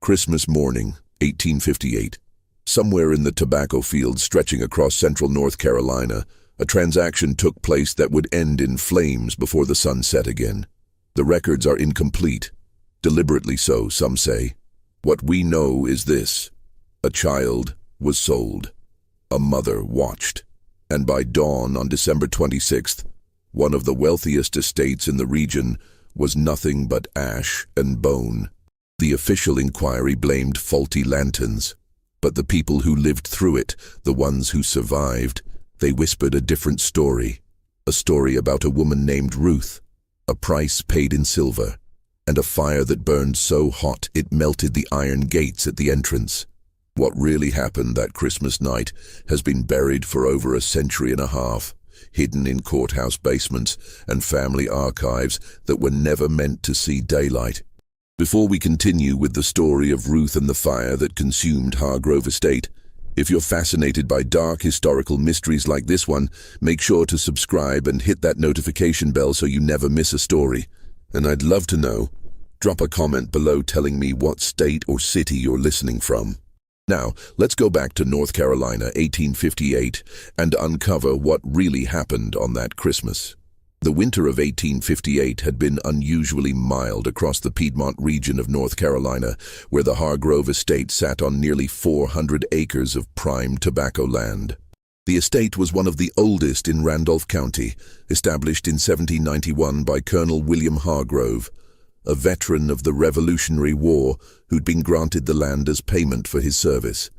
Christmas morning, 1858. Somewhere in the tobacco fields stretching across central North Carolina, a transaction took place that would end in flames before the sun set again. The records are incomplete, deliberately so, some say. What we know is this: a child was sold. A mother watched. And by dawn on December 26th, one of the wealthiest estates in the region was nothing but ash and bone. The official inquiry blamed faulty lanterns, but the people who lived through it, the ones who survived, they whispered a different story. A story about a woman named Ruth, a price paid in silver, and a fire that burned so hot it melted the iron gates at the entrance. What really happened that Christmas night has been buried for over a century and a half, hidden in courthouse basements and family archives that were never meant to see daylight. Before we continue with the story of Ruth and the fire that consumed Hargrove Estate, if you're fascinated by dark historical mysteries like this one, make sure to subscribe and hit that notification bell so you never miss a story. And I'd love to know. Drop a comment below telling me what state or city you're listening from. Now, let's go back to North Carolina, 1858, and uncover what really happened on that Christmas. The winter of 1858 had been unusually mild across the Piedmont region of North Carolina, where the Hargrove Estate sat on nearly 400 acres of prime tobacco land. The estate was one of the oldest in Randolph County, established in 1791 by Colonel William Hargrove, a veteran of the Revolutionary War who'd been granted the land as payment for his service.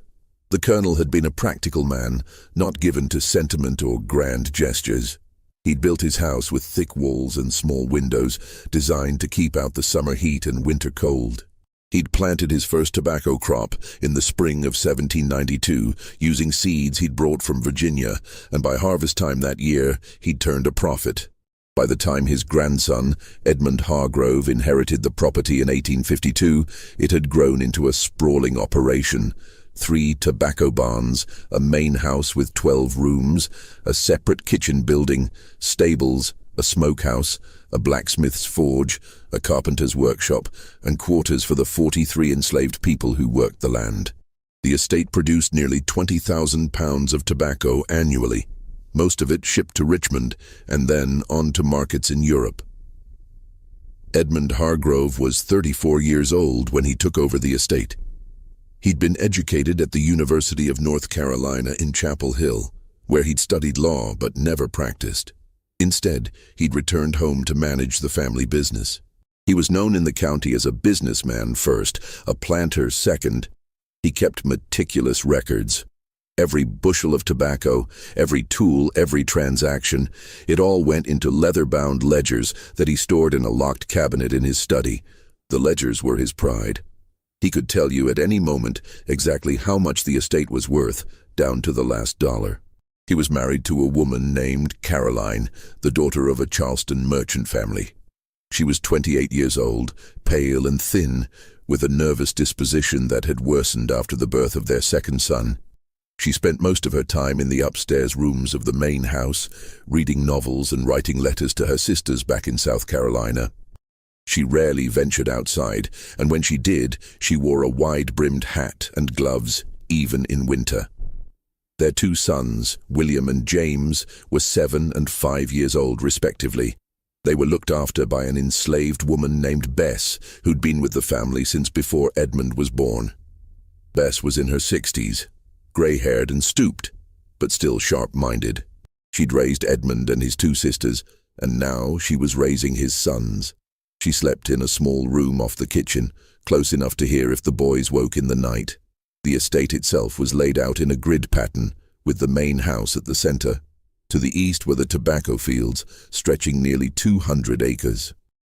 The colonel had been a practical man, not given to sentiment or grand gestures. He'd built his house with thick walls and small windows, designed to keep out the summer heat and winter cold. He'd planted his first tobacco crop in the spring of 1792, using seeds he'd brought from Virginia, and by harvest time that year, he'd turned a profit. By the time his grandson, Edmund Hargrove, inherited the property in 1852, it had grown into a sprawling operation. 3 tobacco barns, a main house with 12 rooms, a separate kitchen building, stables, a smokehouse, a blacksmith's forge, a carpenter's workshop, and quarters for the 43 enslaved people who worked the land. The estate produced nearly 20,000 pounds of tobacco annually, most of it shipped to Richmond and then on to markets in Europe. Edmund Hargrove was 34 years old when he took over the estate. He'd been educated at the University of North Carolina in Chapel Hill, where he'd studied law but never practiced. Instead, he'd returned home to manage the family business. He was known in the county as a businessman first, a planter second. He kept meticulous records. Every bushel of tobacco, every tool, every transaction, it all went into leather-bound ledgers that he stored in a locked cabinet in his study. The ledgers were his pride. He could tell you at any moment exactly how much the estate was worth, down to the last dollar. He was married to a woman named Caroline, the daughter of a Charleston merchant family. She was 28 years old, pale and thin, with a nervous disposition that had worsened after the birth of their second son. She spent most of her time in the upstairs rooms of the main house, reading novels and writing letters to her sisters back in South Carolina. She rarely ventured outside, and when she did, she wore a wide-brimmed hat and gloves, even in winter. Their 2 sons, William and James, were 7 and 5 years old respectively. They were looked after by an enslaved woman named Bess, who'd been with the family since before Edmund was born. Bess was in her 60s, grey-haired and stooped, but still sharp-minded. She'd raised Edmund and his 2 sisters, and now she was raising his sons. She slept in a small room off the kitchen, close enough to hear if the boys woke in the night. The estate itself was laid out in a grid pattern, with the main house at the center. To the east were the tobacco fields, stretching nearly 200 acres.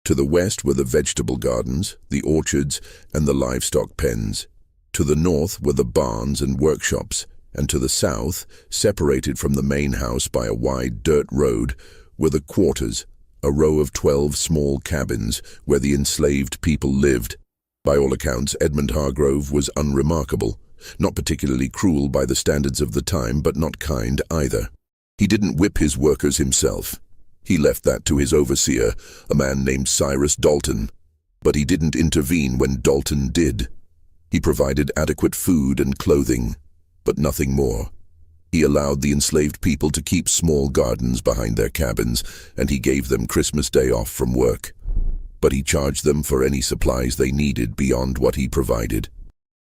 To the west were the vegetable gardens, the orchards, and the livestock pens. To the north were the barns and workshops, and to the south, separated from the main house by a wide dirt road, were the quarters, a row of 12 small cabins where the enslaved people lived. By all accounts, Edmund Hargrove was unremarkable, not particularly cruel by the standards of the time, but not kind either. He didn't whip his workers himself. He left that to his overseer, a man named Cyrus Dalton. But he didn't intervene when Dalton did. He provided adequate food and clothing, but nothing more. He allowed the enslaved people to keep small gardens behind their cabins, and he gave them Christmas Day off from work. But he charged them for any supplies they needed beyond what he provided.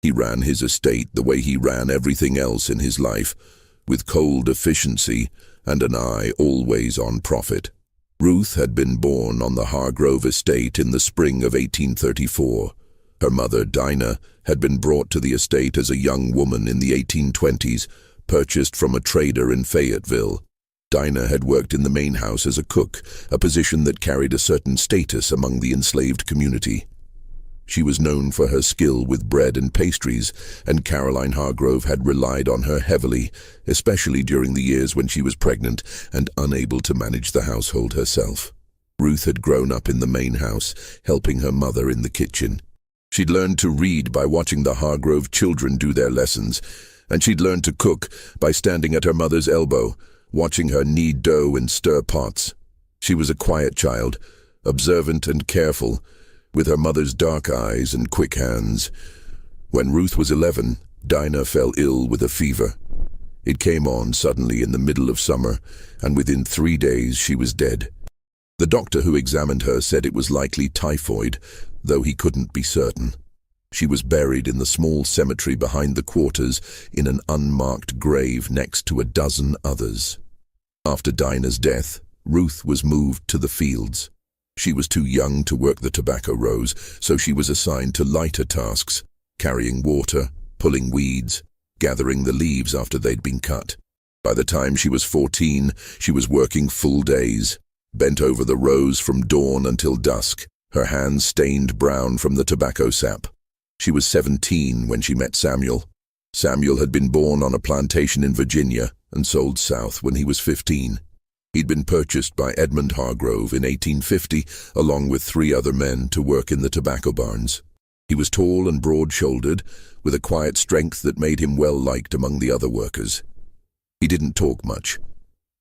He ran his estate the way he ran everything else in his life, with cold efficiency and an eye always on profit. Ruth had been born on the Hargrove estate in the spring of 1834. Her mother, Dinah, had been brought to the estate as a young woman in the 1820s, purchased from a trader in Fayetteville. Dinah had worked in the main house as a cook, a position that carried a certain status among the enslaved community. She was known for her skill with bread and pastries, and Caroline Hargrove had relied on her heavily, especially during the years when she was pregnant and unable to manage the household herself. Ruth had grown up in the main house, helping her mother in the kitchen. She'd learned to read by watching the Hargrove children do their lessons, and she'd learned to cook by standing at her mother's elbow, watching her knead dough and stir pots. She was a quiet child, observant and careful, with her mother's dark eyes and quick hands. When Ruth was 11, Dinah fell ill with a fever. It came on suddenly in the middle of summer, and within 3 days she was dead. The doctor who examined her said it was likely typhoid, though he couldn't be certain. She was buried in the small cemetery behind the quarters in an unmarked grave next to a dozen others. After Dinah's death, Ruth was moved to the fields. She was too young to work the tobacco rows, so she was assigned to lighter tasks, carrying water, pulling weeds, gathering the leaves after they'd been cut. By the time she was 14, she was working full days, bent over the rows from dawn until dusk, her hands stained brown from the tobacco sap. She was 17 when she met Samuel. Samuel had been born on a plantation in Virginia and sold south when he was 15. He'd been purchased by Edmund Hargrove in 1850, along with 3 other men, to work in the tobacco barns. He was tall and broad-shouldered, with a quiet strength that made him well-liked among the other workers. He didn't talk much,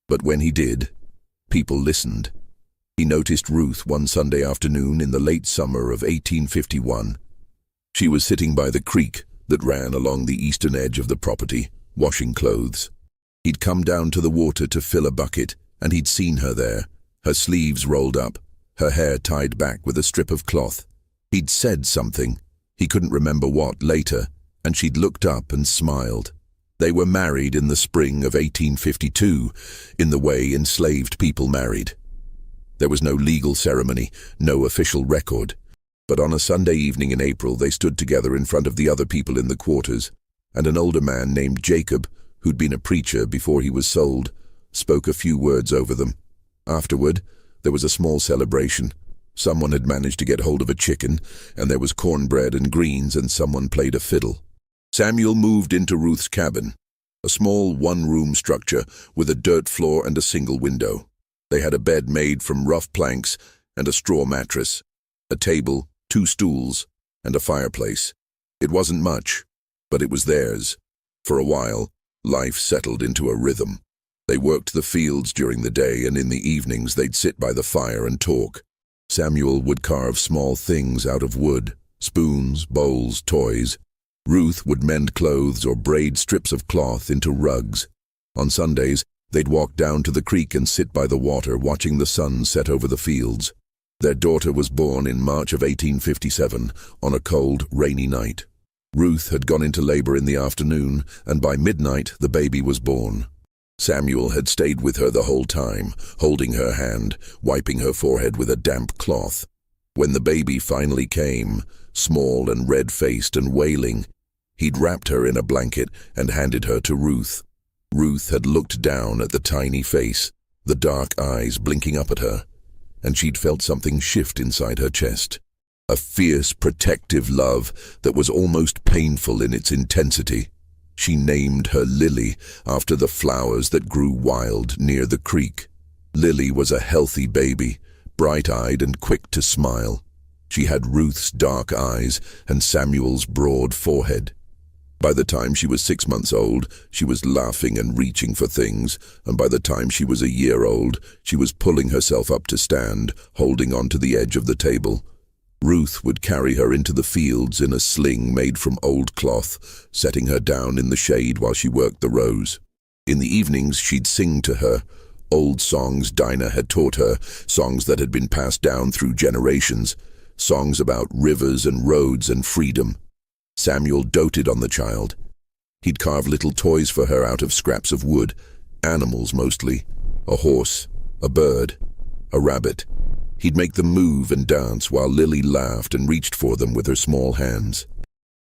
but when he did, people listened. He noticed Ruth one Sunday afternoon in the late summer of 1851. She was sitting by the creek that ran along the eastern edge of the property, washing clothes. He'd come down to the water to fill a bucket, and he'd seen her there, her sleeves rolled up, her hair tied back with a strip of cloth. He'd said something, he couldn't remember what, later, and she'd looked up and smiled. They were married in the spring of 1852, in the way enslaved people married. There was no legal ceremony, no official record. But on a Sunday evening in April, they stood together in front of the other people in the quarters, and an older man named Jacob, who'd been a preacher before he was sold, spoke a few words over them. Afterward, there was a small celebration. Someone had managed to get hold of a chicken, and there was cornbread and greens, and someone played a fiddle. Samuel moved into Ruth's cabin, a small one-room structure with a dirt floor and a single window. They had a bed made from rough planks and a straw mattress, a table, 2 stools, and a fireplace. It wasn't much, but it was theirs. For a while, life settled into a rhythm. They worked the fields during the day, and in the evenings they'd sit by the fire and talk. Samuel would carve small things out of wood, spoons, bowls, toys. Ruth would mend clothes or braid strips of cloth into rugs. On Sundays, they'd walk down to the creek and sit by the water, watching the sun set over the fields. Their daughter was born in March of 1857, on a cold, rainy night. Ruth had gone into labor in the afternoon, and by midnight the baby was born. Samuel had stayed with her the whole time, holding her hand, wiping her forehead with a damp cloth. When the baby finally came, small and red-faced and wailing, he'd wrapped her in a blanket and handed her to Ruth. Ruth had looked down at the tiny face, the dark eyes blinking up at her, and she'd felt something shift inside her chest. A fierce, protective love that was almost painful in its intensity. She named her Lily after the flowers that grew wild near the creek. Lily was a healthy baby, bright-eyed and quick to smile. She had Ruth's dark eyes and Samuel's broad forehead. By the time she was 6 months old, she was laughing and reaching for things, and by the time she was a year old, she was pulling herself up to stand, holding on to the edge of the table. Ruth would carry her into the fields in a sling made from old cloth, setting her down in the shade while she worked the rows. In the evenings, she'd sing to her, old songs Dinah had taught her, songs that had been passed down through generations, songs about rivers and roads and freedom. Samuel doted on the child. He'd carve little toys for her out of scraps of wood, animals mostly, a horse, a bird, a rabbit. He'd make them move and dance while Lily laughed and reached for them with her small hands.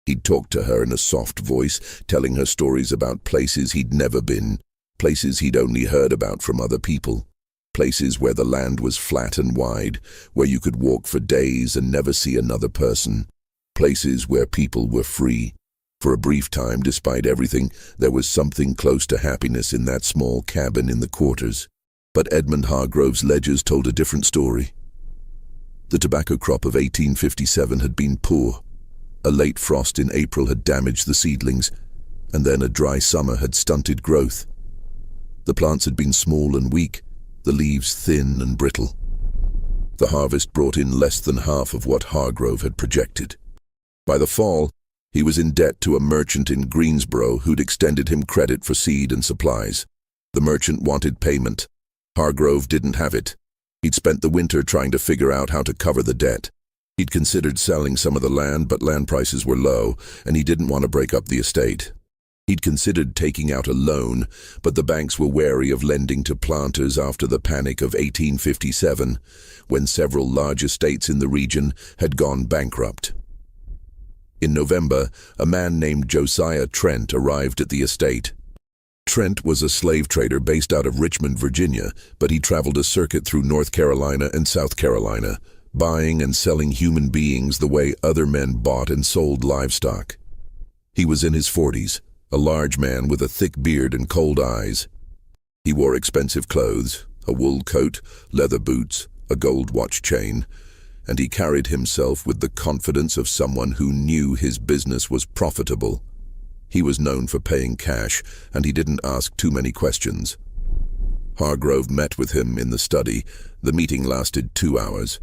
He'd talk to her in a soft voice, telling her stories about places he'd never been, places he'd only heard about from other people, places where the land was flat and wide, where you could walk for days and never see another person, places where people were free. For a brief time, despite everything, there was something close to happiness in that small cabin in the quarters. But Edmund Hargrove's ledgers told a different story. The tobacco crop of 1857 had been poor. A late frost in April had damaged the seedlings, and then a dry summer had stunted growth. The plants had been small and weak, the leaves thin and brittle. The harvest brought in less than half of what Hargrove had projected. By the fall, he was in debt to a merchant in Greensboro who'd extended him credit for seed and supplies. The merchant wanted payment. Hargrove didn't have it. He'd spent the winter trying to figure out how to cover the debt. He'd considered selling some of the land, but land prices were low, and he didn't want to break up the estate. He'd considered taking out a loan, but the banks were wary of lending to planters after the panic of 1857, when several large estates in the region had gone bankrupt. In November, a man named Josiah Trent arrived at the estate. Trent was a slave trader based out of Richmond, Virginia, but he traveled a circuit through North Carolina and South Carolina, buying and selling human beings the way other men bought and sold livestock. He was in his 40s, a large man with a thick beard and cold eyes. He wore expensive clothes, a wool coat, leather boots, a gold watch chain, and he carried himself with the confidence of someone who knew his business was profitable. He was known for paying cash, and he didn't ask too many questions. Hargrove met with him in the study. The meeting lasted 2 hours.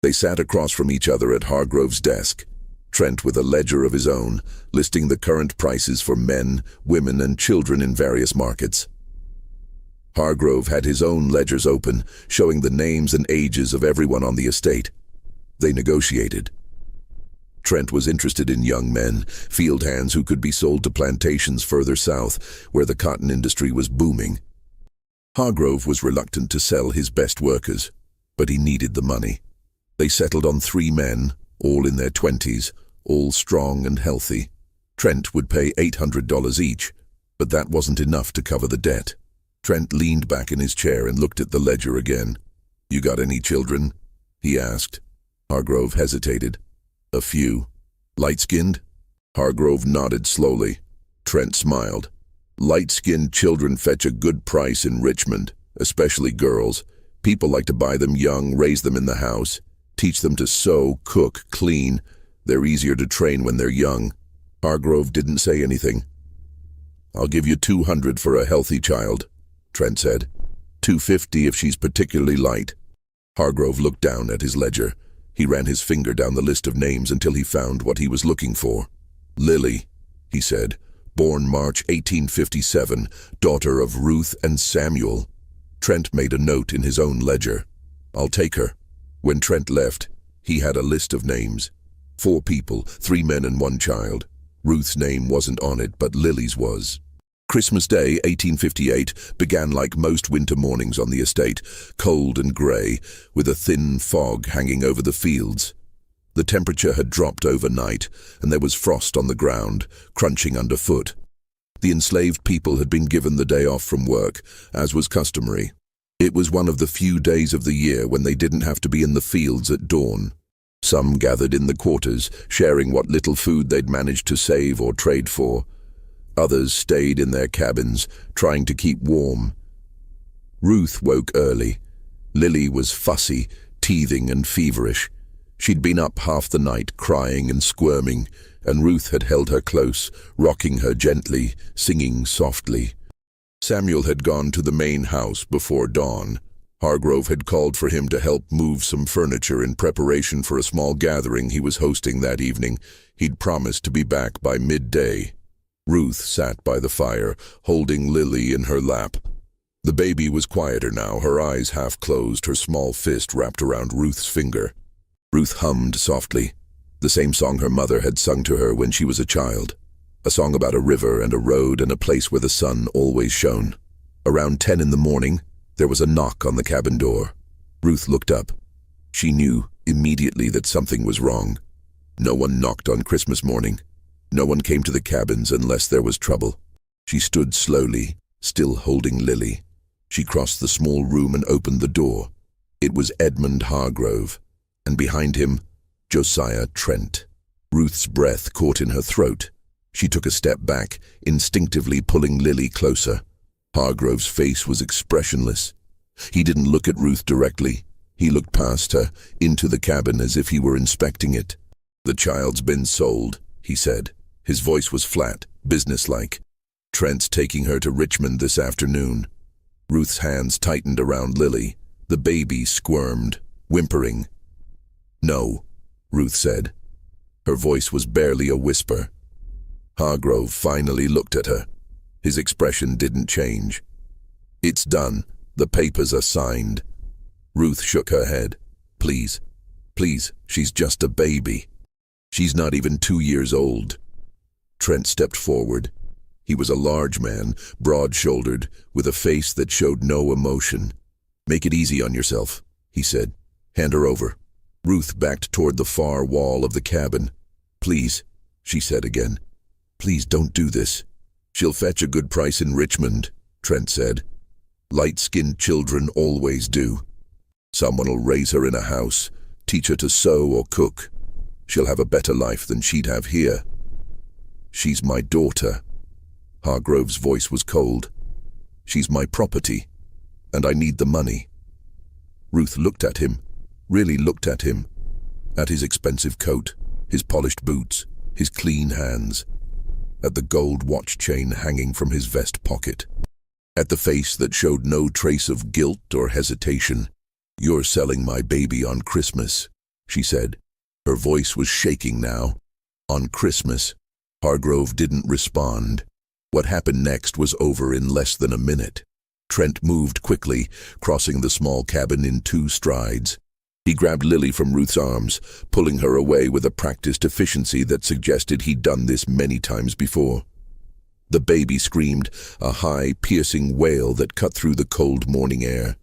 They sat across from each other at Hargrove's desk, Trent with a ledger of his own, listing the current prices for men, women, and children in various markets. Hargrove had his own ledgers open, showing the names and ages of everyone on the estate. They negotiated. Trent was interested in young men, field hands who could be sold to plantations further south, where the cotton industry was booming. Hargrove was reluctant to sell his best workers, but he needed the money. They settled on 3 men, all in their 20s, all strong and healthy. Trent would pay $800 each, but that wasn't enough to cover the debt. Trent leaned back in his chair and looked at the ledger again. "You got any children?" he asked. Hargrove hesitated. "A few." "Light-skinned?" Hargrove nodded slowly. Trent smiled. "Light-skinned children fetch a good price in Richmond, especially girls. People like to buy them young, raise them in the house, teach them to sew, cook, clean. They're easier to train when they're young." Hargrove didn't say anything. "I'll give you $200 for a healthy child," Trent said. $250 if she's particularly light." Hargrove looked down at his ledger. He ran his finger down the list of names until he found what he was looking for. "Lily," he said, "born March 1857, daughter of Ruth and Samuel." Trent made a note in his own ledger. "I'll take her." When Trent left, he had a list of names. 4 people, 3 men and 1 child. Ruth's name wasn't on it, but Lily's was. Christmas Day, 1858, began like most winter mornings on the estate, cold and grey, with a thin fog hanging over the fields. The temperature had dropped overnight, and there was frost on the ground, crunching underfoot. The enslaved people had been given the day off from work, as was customary. It was one of the few days of the year when they didn't have to be in the fields at dawn. Some gathered in the quarters, sharing what little food they'd managed to save or trade for. Others stayed in their cabins, trying to keep warm. Ruth woke early. Lily was fussy, teething and feverish. She'd been up half the night crying and squirming, and Ruth had held her close, rocking her gently, singing softly. Samuel had gone to the main house before dawn. Hargrove had called for him to help move some furniture in preparation for a small gathering he was hosting that evening. He'd promised to be back by midday. Ruth sat by the fire, holding Lily in her lap. The baby was quieter now, her eyes half closed, her small fist wrapped around Ruth's finger. Ruth hummed softly, the same song her mother had sung to her when she was a child. A song about a river and a road and a place where the sun always shone. Around 10 in the morning, there was a knock on the cabin door. Ruth looked up. She knew immediately that something was wrong. No one knocked on Christmas morning. No one came to the cabins unless there was trouble. She stood slowly, still holding Lily. She crossed the small room and opened the door. It was Edmund Hargrove, and behind him, Josiah Trent. Ruth's breath caught in her throat. She took a step back, instinctively pulling Lily closer. Hargrove's face was expressionless. He didn't look at Ruth directly. He looked past her, into the cabin as if he were inspecting it. "The child's been sold," he said. His voice was flat, businesslike. "Trent's taking her to Richmond this afternoon." Ruth's hands tightened around Lily. The baby squirmed, whimpering. "No," Ruth said. Her voice was barely a whisper. Hargrove finally looked at her. His expression didn't change. "It's done. The papers are signed." Ruth shook her head. Please, she's just a baby. She's not even 2 years old." Trent stepped forward. He was a large man, broad-shouldered, with a face that showed no emotion. "Make it easy on yourself," he said. "Hand her over." Ruth backed toward the far wall of the cabin. "Please," she said again. "Please don't do this." "She'll fetch a good price in Richmond," Trent said. "Light-skinned children always do. Someone'll raise her in a house, teach her to sew or cook. She'll have a better life than she'd have here." "She's my daughter." Hargrove's voice was cold. "She's my property, and I need the money." Ruth looked at him, really looked at him, at his expensive coat, his polished boots, his clean hands, at the gold watch chain hanging from his vest pocket, at the face that showed no trace of guilt or hesitation. "You're selling my baby on Christmas," she said. Her voice was shaking now. "On Christmas." Hargrove didn't respond. What happened next was over in less than a minute. Trent moved quickly, crossing the small cabin in 2 strides. He grabbed Lily from Ruth's arms, pulling her away with a practiced efficiency that suggested he'd done this many times before. The baby screamed, a high, piercing wail that cut through the cold morning air.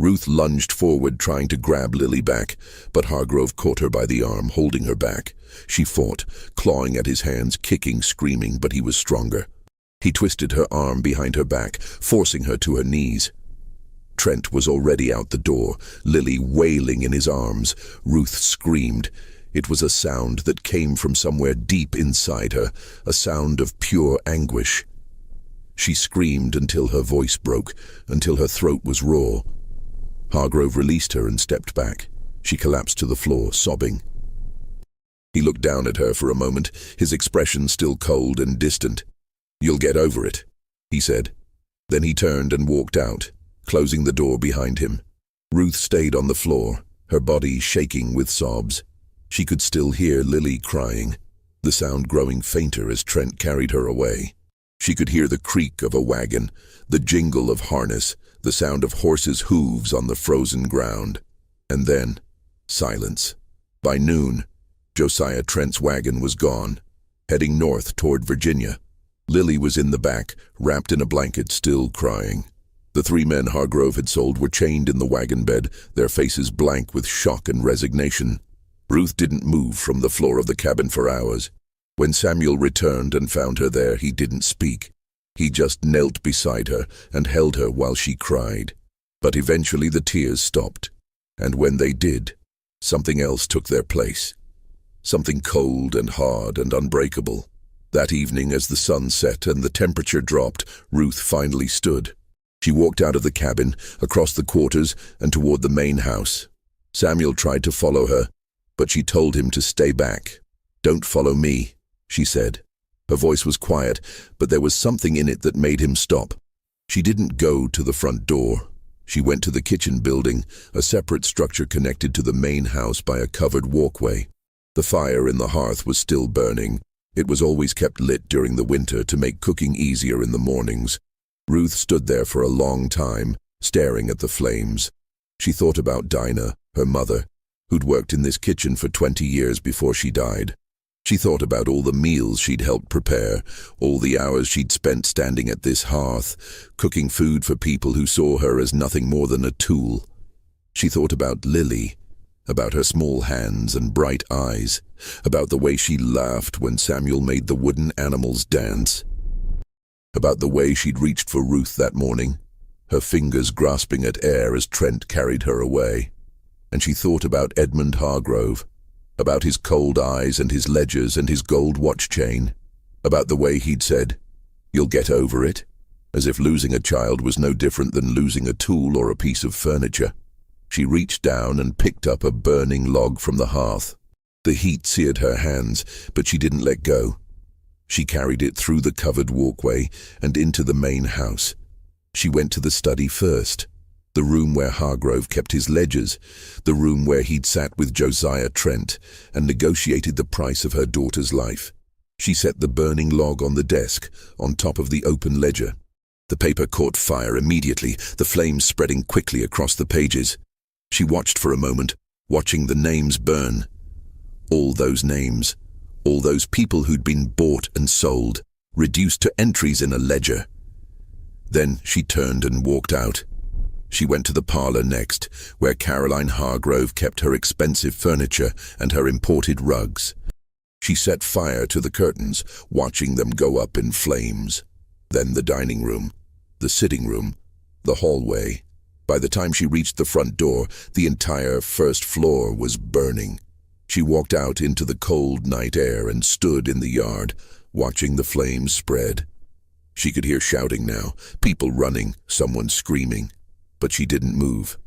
Ruth lunged forward, trying to grab Lily back, but Hargrove caught her by the arm, holding her back. She fought, clawing at his hands, kicking, screaming, but he was stronger. He twisted her arm behind her back, forcing her to her knees. Trent was already out the door, Lily wailing in his arms. Ruth screamed. It was a sound that came from somewhere deep inside her, a sound of pure anguish. She screamed until her voice broke, until her throat was raw. Hargrove released her and stepped back. She collapsed to the floor, sobbing. He looked down at her for a moment, his expression still cold and distant. "You'll get over it," he said. Then he turned and walked out, closing the door behind him. Ruth stayed on the floor, her body shaking with sobs. She could still hear Lily crying, the sound growing fainter as Trent carried her away. She could hear the creak of a wagon, the jingle of harness, the sound of horses' hooves on the frozen ground. And then, silence. By noon, Josiah Trent's wagon was gone, heading north toward Virginia. Lily was in the back, wrapped in a blanket, still crying. The 3 men Hargrove had sold were chained in the wagon bed, their faces blank with shock and resignation. Ruth didn't move from the floor of the cabin for hours. When Samuel returned and found her there, he didn't speak. He just knelt beside her and held her while she cried. But eventually the tears stopped, and when they did, something else took their place. Something cold and hard and unbreakable. That evening, as the sun set and the temperature dropped, Ruth finally stood. She walked out of the cabin, across the quarters, and toward the main house. Samuel tried to follow her, but she told him to stay back. "Don't follow me," she said. Her voice was quiet, but there was something in it that made him stop. She didn't go to the front door. She went to the kitchen building, a separate structure connected to the main house by a covered walkway. The fire in the hearth was still burning. It was always kept lit during the winter to make cooking easier in the mornings. Ruth stood there for a long time, staring at the flames. She thought about Dinah, her mother, who'd worked in this kitchen for 20 years before she died. She thought about all the meals she'd helped prepare, all the hours she'd spent standing at this hearth, cooking food for people who saw her as nothing more than a tool. She thought about Lily, about her small hands and bright eyes, about the way she laughed when Samuel made the wooden animals dance, about the way she'd reached for Ruth that morning, her fingers grasping at air as Trent carried her away. And she thought about Edmund Hargrove, about his cold eyes and his ledgers and his gold watch chain, about the way he'd said, "You'll get over it," as if losing a child was no different than losing a tool or a piece of furniture. She reached down and picked up a burning log from the hearth. The heat seared her hands, but she didn't let go. She carried it through the covered walkway and into the main house. She went to the study first, the room where Hargrove kept his ledgers, the room where he'd sat with Josiah Trent and negotiated the price of her daughter's life. She set the burning log on the desk, on top of the open ledger. The paper caught fire immediately, the flames spreading quickly across the pages. She watched for a moment, watching the names burn. All those names, all those people who'd been bought and sold, reduced to entries in a ledger. Then she turned and walked out. She went to the parlor next, where Caroline Hargrove kept her expensive furniture and her imported rugs. She set fire to the curtains, watching them go up in flames. Then the dining room, the sitting room, the hallway. By the time she reached the front door, the entire first floor was burning. She walked out into the cold night air and stood in the yard, watching the flames spread. She could hear shouting now, people running, someone screaming. But she didn't move.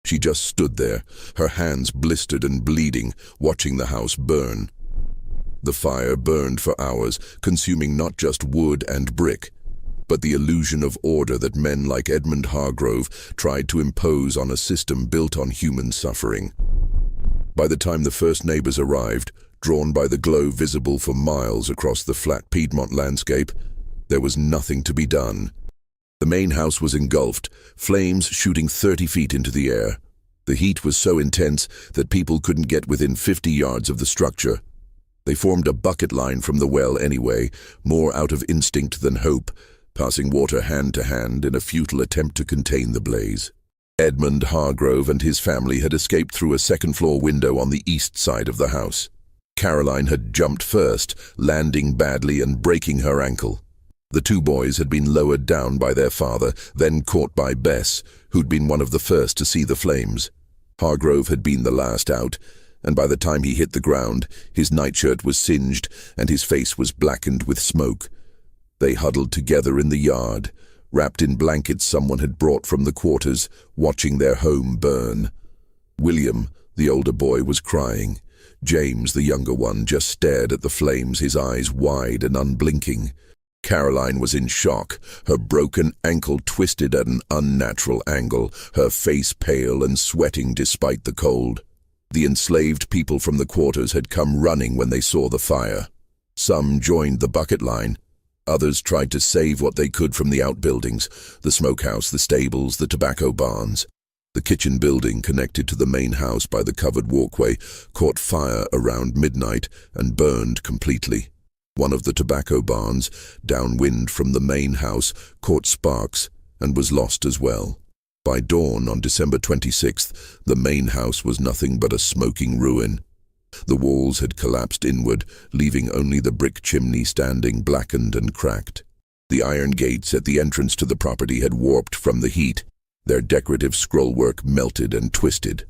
She just stood there, her hands blistered and bleeding, watching the house burn. The fire burned for hours, consuming not just wood and brick, but the illusion of order that men like Edmund Hargrove tried to impose on a system built on human suffering. By the time the first neighbors arrived, drawn by the glow visible for miles across the flat Piedmont landscape, there was nothing to be done. The main house was engulfed, flames shooting 30 feet into the air. The heat was so intense that people couldn't get within 50 yards of the structure. They formed a bucket line from the well anyway, more out of instinct than hope, passing water hand to hand in a futile attempt to contain the blaze. Edmund Hargrove and his family had escaped through a second-floor window on the east side of the house. Caroline had jumped first, landing badly and breaking her ankle. The two boys had been lowered down by their father, then caught by Bess, who'd been one of the first to see the flames. Hargrove had been the last out, and by the time he hit the ground, his nightshirt was singed and his face was blackened with smoke. They huddled together in the yard, wrapped in blankets someone had brought from the quarters, watching their home burn. William, the older boy, was crying. James, the younger one, just stared at the flames, his eyes wide and unblinking. Caroline was in shock, her broken ankle twisted at an unnatural angle, her face pale and sweating despite the cold. The enslaved people from the quarters had come running when they saw the fire. Some joined the bucket line. Others tried to save what they could from the outbuildings, the smokehouse, the stables, the tobacco barns. The kitchen building, connected to the main house by the covered walkway, caught fire around midnight and burned completely. One of the tobacco barns, downwind from the main house, caught sparks and was lost as well. By dawn on December 26th, the main house was nothing but a smoking ruin. The walls had collapsed inward, leaving only the brick chimney standing blackened and cracked. The iron gates at the entrance to the property had warped from the heat, their decorative scrollwork melted and twisted.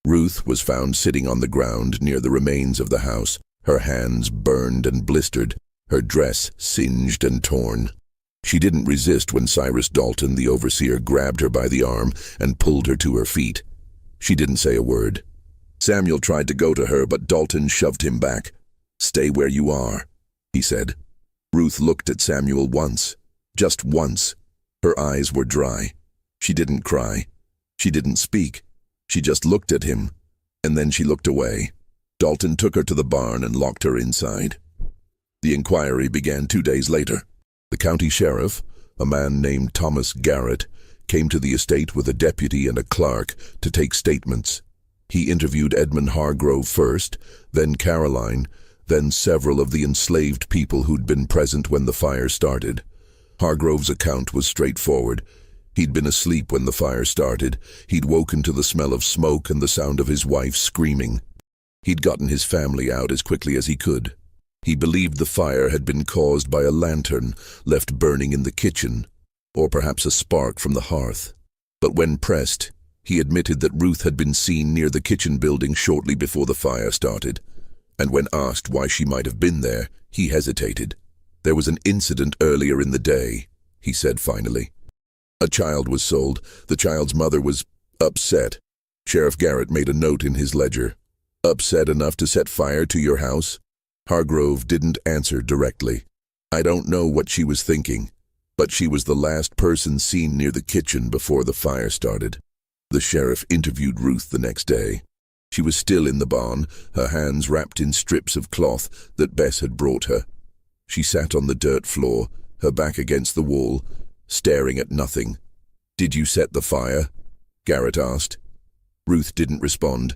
Ruth was found sitting on the ground near the remains of the house, her hands burned and blistered, her dress singed and torn. She didn't resist when Cyrus Dalton, the overseer, grabbed her by the arm and pulled her to her feet. She didn't say a word. Samuel tried to go to her, but Dalton shoved him back. "Stay where you are," he said. Ruth looked at Samuel once, just once. Her eyes were dry. She didn't cry. She didn't speak. She just looked at him, and then she looked away. Dalton took her to the barn and locked her inside. The inquiry began 2 days later. The county sheriff, a man named Thomas Garrett, came to the estate with a deputy and a clerk to take statements. He interviewed Edmund Hargrove first, then Caroline, then several of the enslaved people who'd been present when the fire started. Hargrove's account was straightforward. He'd been asleep when the fire started. He'd woken to the smell of smoke and the sound of his wife screaming. He'd gotten his family out as quickly as he could. He believed the fire had been caused by a lantern left burning in the kitchen, or perhaps a spark from the hearth. But when pressed, he admitted that Ruth had been seen near the kitchen building shortly before the fire started, and when asked why she might have been there, he hesitated. There was an incident earlier in the day, he said finally. A child was sold. The child's mother was upset. Sheriff Garrett made a note in his ledger. Upset enough to set fire to your house? Hargrove didn't answer directly. I don't know what she was thinking, but she was the last person seen near the kitchen before the fire started. The sheriff interviewed Ruth the next day. She was still in the barn, her hands wrapped in strips of cloth that Bess had brought her. She sat on the dirt floor, her back against the wall, staring at nothing. Did you set the fire? Garrett asked. Ruth didn't respond.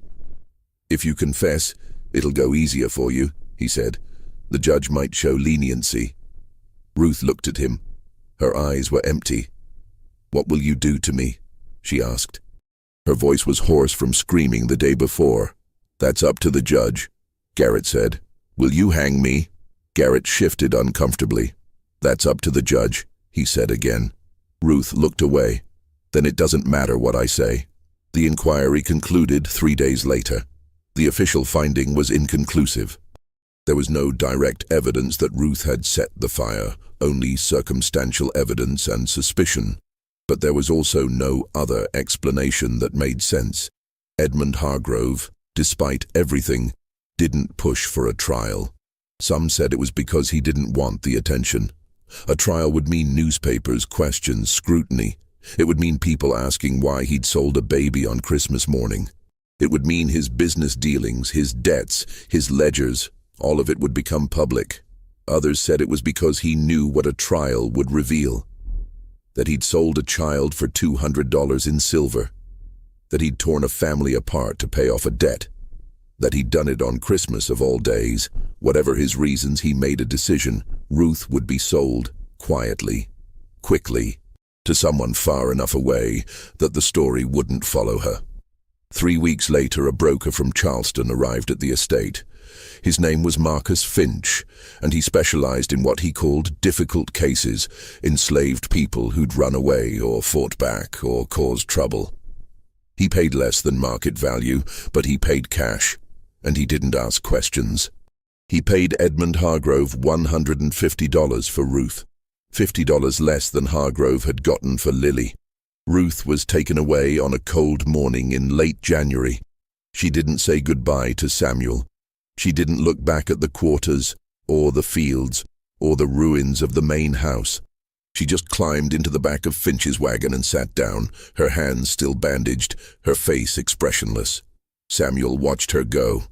If you confess, it'll go easier for you, he said. The judge might show leniency. Ruth looked at him. Her eyes were empty. What will you do to me? She asked. Her voice was hoarse from screaming the day before. That's up to the judge, Garrett said. Will you hang me? Garrett shifted uncomfortably. That's up to the judge, he said again. Ruth looked away. Then it doesn't matter what I say. The inquiry concluded 3 days later. The official finding was inconclusive. There was no direct evidence that Ruth had set the fire, only circumstantial evidence and suspicion. But there was also no other explanation that made sense. Edmund Hargrove, despite everything, didn't push for a trial. Some said it was because he didn't want the attention. A trial would mean newspapers, questions, scrutiny. It would mean people asking why he'd sold a baby on Christmas morning. It would mean his business dealings, his debts, his ledgers, all of it would become public. Others said it was because he knew what a trial would reveal. That he'd sold a child for $200 in silver. That he'd torn a family apart to pay off a debt. That he'd done it on Christmas of all days. Whatever his reasons, he made a decision. Ruth would be sold, quietly, quickly, to someone far enough away that the story wouldn't follow her. 3 weeks later, a broker from Charleston arrived at the estate. His name was Marcus Finch, and he specialized in what he called difficult cases, enslaved people who'd run away or fought back or caused trouble. He paid less than market value, but he paid cash, and he didn't ask questions. He paid Edmund Hargrove $150 for Ruth, $50 less than Hargrove had gotten for Lily. Ruth was taken away on a cold morning in late January. She didn't say goodbye to Samuel. She didn't look back at the quarters, or the fields, or the ruins of the main house. She just climbed into the back of Finch's wagon and sat down, her hands still bandaged, her face expressionless. Samuel watched her go.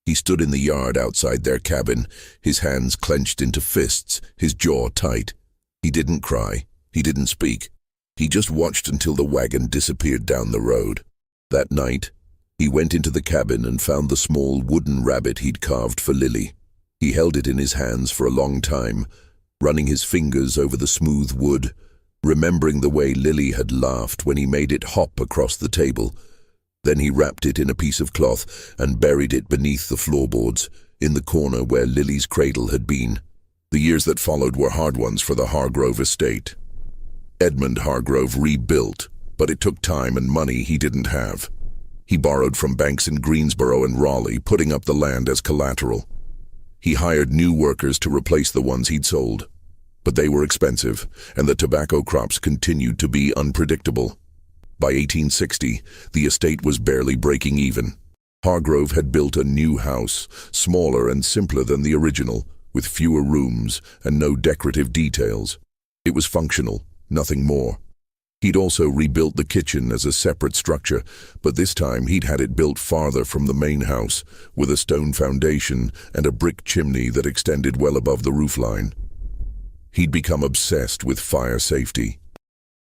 He stood in the yard outside their cabin, his hands clenched into fists, his jaw tight. He didn't cry. He didn't speak. He just watched until the wagon disappeared down the road. That night, he went into the cabin and found the small wooden rabbit he'd carved for Lily. He held it in his hands for a long time, running his fingers over the smooth wood, remembering the way Lily had laughed when he made it hop across the table. Then he wrapped it in a piece of cloth and buried it beneath the floorboards, in the corner where Lily's cradle had been. The years that followed were hard ones for the Hargrove estate. Edmund Hargrove rebuilt, but it took time and money he didn't have. He borrowed from banks in Greensboro and Raleigh, putting up the land as collateral. He hired new workers to replace the ones he'd sold. But they were expensive, and the tobacco crops continued to be unpredictable. By 1860, the estate was barely breaking even. Hargrove had built a new house, smaller and simpler than the original, with fewer rooms and no decorative details. It was functional, nothing more. He'd also rebuilt the kitchen as a separate structure, but this time he'd had it built farther from the main house, with a stone foundation and a brick chimney that extended well above the roofline. He'd become obsessed with fire safety.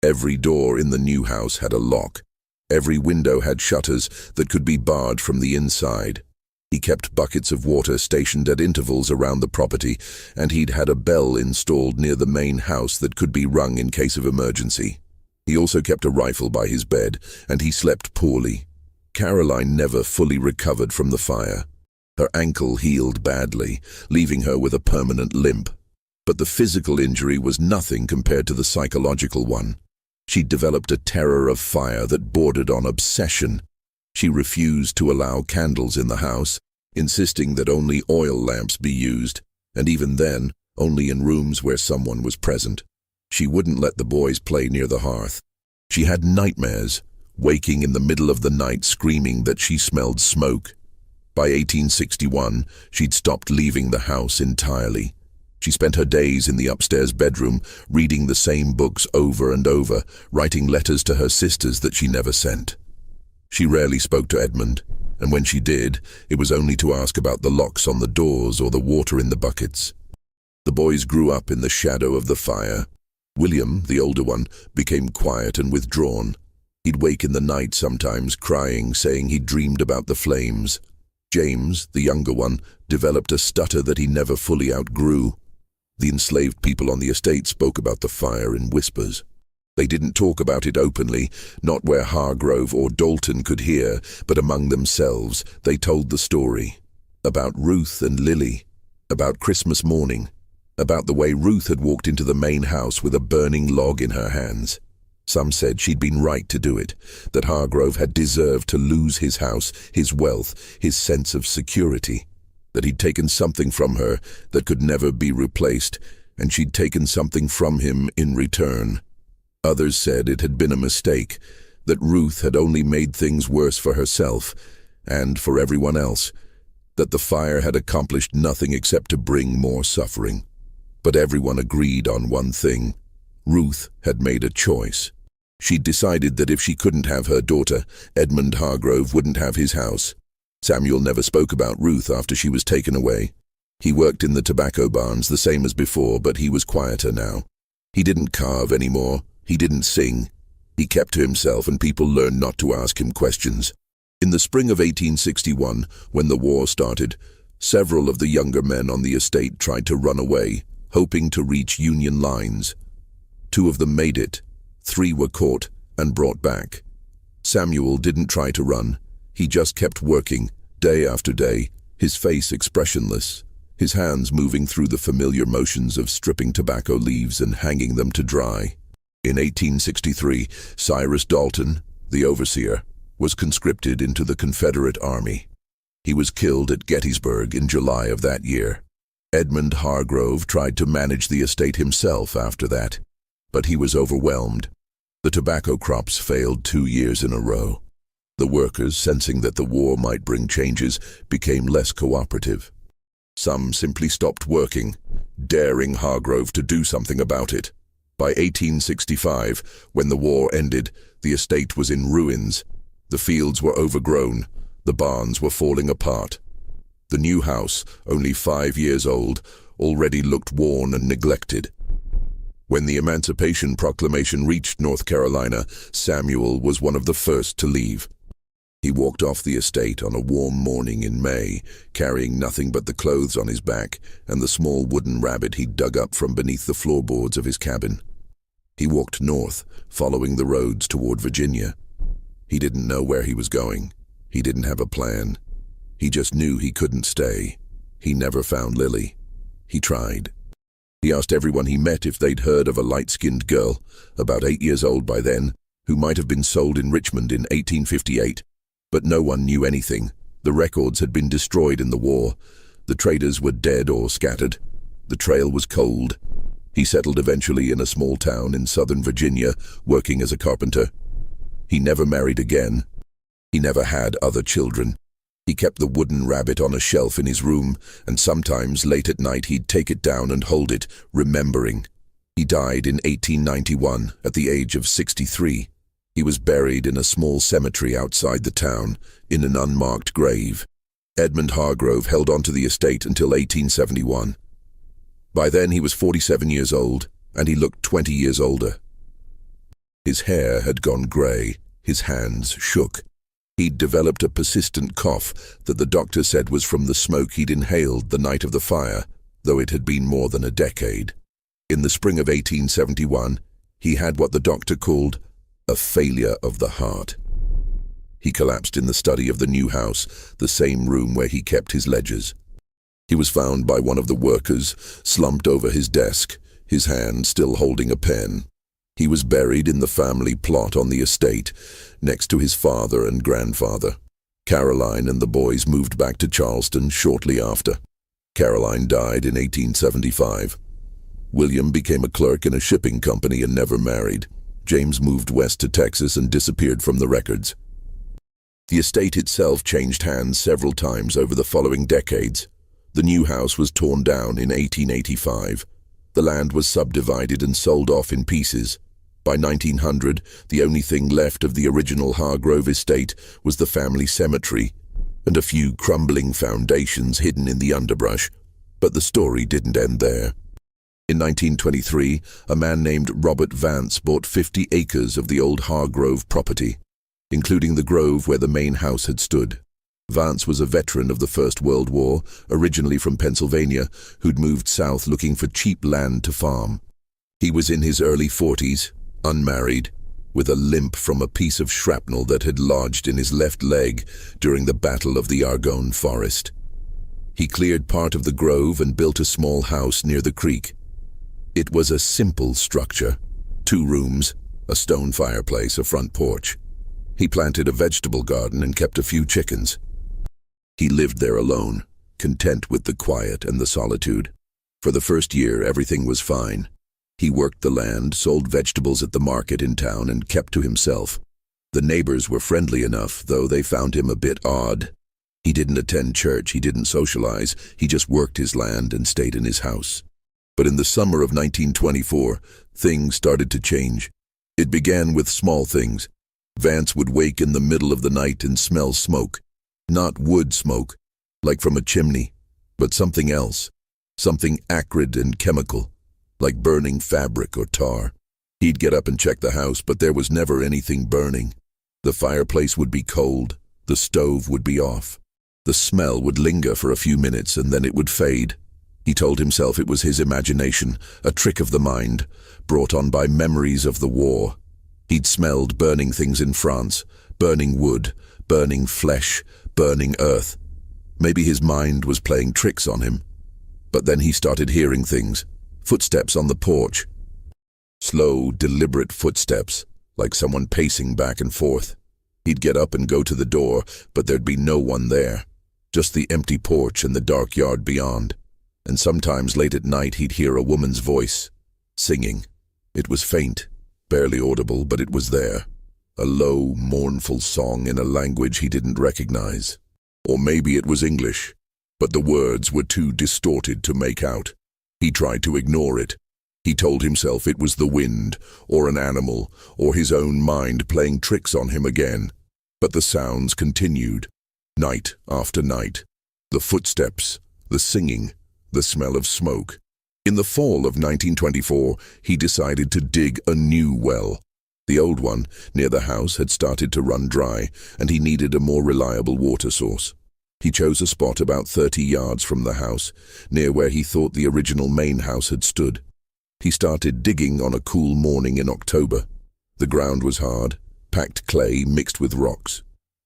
Every door in the new house had a lock. Every window had shutters that could be barred from the inside. He kept buckets of water stationed at intervals around the property, and he'd had a bell installed near the main house that could be rung in case of emergency. He also kept a rifle by his bed, and he slept poorly. Caroline never fully recovered from the fire. Her ankle healed badly, leaving her with a permanent limp. But the physical injury was nothing compared to the psychological one. She'd developed a terror of fire that bordered on obsession. She refused to allow candles in the house, insisting that only oil lamps be used, and even then, only in rooms where someone was present. She wouldn't let the boys play near the hearth. She had nightmares, waking in the middle of the night screaming that she smelled smoke. By 1861, she'd stopped leaving the house entirely. She spent her days in the upstairs bedroom, reading the same books over and over, writing letters to her sisters that she never sent. She rarely spoke to Edmund, and when she did, it was only to ask about the locks on the doors or the water in the buckets. The boys grew up in the shadow of the fire. William, the older one, became quiet and withdrawn. He'd wake in the night sometimes, crying, saying he dreamed about the flames. James, the younger one, developed a stutter that he never fully outgrew. The enslaved people on the estate spoke about the fire in whispers. They didn't talk about it openly, not where Hargrove or Dalton could hear, but among themselves they told the story. About Ruth and Lily, about Christmas morning, about the way Ruth had walked into the main house with a burning log in her hands. Some said she'd been right to do it, that Hargrove had deserved to lose his house, his wealth, his sense of security, that he'd taken something from her that could never be replaced, and she'd taken something from him in return. Others said it had been a mistake, that Ruth had only made things worse for herself and for everyone else, that the fire had accomplished nothing except to bring more suffering. But everyone agreed on one thing. Ruth had made a choice. She'd decided that if she couldn't have her daughter, Edmund Hargrove wouldn't have his house. Samuel never spoke about Ruth after she was taken away. He worked in the tobacco barns the same as before, but he was quieter now. He didn't carve anymore. He didn't sing. He kept to himself, and people learned not to ask him questions. In the spring of 1861, when the war started, several of the younger men on the estate tried to run away, hoping to reach Union lines. 2 of them made it. 3 were caught and brought back. Samuel didn't try to run. He just kept working, day after day, his face expressionless, his hands moving through the familiar motions of stripping tobacco leaves and hanging them to dry. In 1863, Cyrus Dalton, the overseer, was conscripted into the Confederate Army. He was killed at Gettysburg in July of that year. Edmund Hargrove tried to manage the estate himself after that, but he was overwhelmed. The tobacco crops failed 2 years in a row. The workers, sensing that the war might bring changes, became less cooperative. Some simply stopped working, daring Hargrove to do something about it. By 1865, when the war ended, the estate was in ruins. The fields were overgrown. The barns were falling apart. The new house, only 5 years old, already looked worn and neglected. When the Emancipation Proclamation reached North Carolina, Samuel was one of the first to leave. He walked off the estate on a warm morning in May, carrying nothing but the clothes on his back and the small wooden rabbit he'd dug up from beneath the floorboards of his cabin. He walked north, following the roads toward Virginia. He didn't know where he was going. He didn't have a plan. He just knew he couldn't stay. He never found Lily. He tried. He asked everyone he met if they'd heard of a light-skinned girl, about 8 years old by then, who might have been sold in Richmond in 1858. But no one knew anything. The records had been destroyed in the war. The traders were dead or scattered. The trail was cold. He settled eventually in a small town in southern Virginia, working as a carpenter. He never married again. He never had other children. He kept the wooden rabbit on a shelf in his room, and sometimes late at night he'd take it down and hold it, remembering. He died in 1891 at the age of 63. He was buried in a small cemetery outside the town, in an unmarked grave. Edmund Hargrove held onto the estate until 1871. By then he was 47 years old, and he looked 20 years older. His hair had gone grey, his hands shook. He'd developed a persistent cough that the doctor said was from the smoke he'd inhaled the night of the fire, though it had been more than a decade. In the spring of 1871, he had what the doctor called a failure of the heart. He collapsed in the study of the new house, the same room where he kept his ledgers. He was found by one of the workers, slumped over his desk, his hand still holding a pen. He was buried in the family plot on the estate, next to his father and grandfather. Caroline and the boys moved back to Charleston shortly after. Caroline died in 1875. William became a clerk in a shipping company and never married. James moved west to Texas and disappeared from the records. The estate itself changed hands several times over the following decades. The new house was torn down in 1885. The land was subdivided and sold off in pieces. By 1900, the only thing left of the original Hargrove estate was the family cemetery and a few crumbling foundations hidden in the underbrush. But the story didn't end there. In 1923, a man named Robert Vance bought 50 acres of the old Hargrove property, including the grove where the main house had stood. Vance was a veteran of the First World War, originally from Pennsylvania, who'd moved south looking for cheap land to farm. He was in his early 40s, unmarried, with a limp from a piece of shrapnel that had lodged in his left leg during the Battle of the Argonne Forest. He cleared part of the grove and built a small house near the creek. It was a simple structure, 2 rooms, a stone fireplace, a front porch. He planted a vegetable garden and kept a few chickens. He lived there alone, content with the quiet and the solitude. For the first year, everything was fine. He worked the land, sold vegetables at the market in town, and kept to himself. The neighbors were friendly enough, though they found him a bit odd. He didn't attend church, he didn't socialize, he just worked his land and stayed in his house. But in the summer of 1924, things started to change. It began with small things. Vance would wake in the middle of the night and smell smoke. Not wood smoke, like from a chimney, but something else. Something acrid and chemical, like burning fabric or tar. He'd get up and check the house, but there was never anything burning. The fireplace would be cold, the stove would be off. The smell would linger for a few minutes and then it would fade. He told himself it was his imagination, a trick of the mind, brought on by memories of the war. He'd smelled burning things in France, burning wood, burning flesh, burning earth. Maybe his mind was playing tricks on him. But then he started hearing things. Footsteps on the porch. Slow, deliberate footsteps, like someone pacing back and forth. He'd get up and go to the door, but there'd be no one there. Just the empty porch and the dark yard beyond. And sometimes late at night he'd hear a woman's voice, singing. It was faint, barely audible, but it was there. A low, mournful song in a language he didn't recognize. Or maybe it was English, but the words were too distorted to make out. He tried to ignore it. He told himself it was the wind, or an animal, or his own mind playing tricks on him again. But the sounds continued, night after night. The footsteps, the singing, the smell of smoke. In the fall of 1924, he decided to dig a new well. The old one, near the house, had started to run dry, and he needed a more reliable water source. He chose a spot about 30 yards from the house, near where he thought the original main house had stood. He started digging on a cool morning in October. The ground was hard, packed clay mixed with rocks.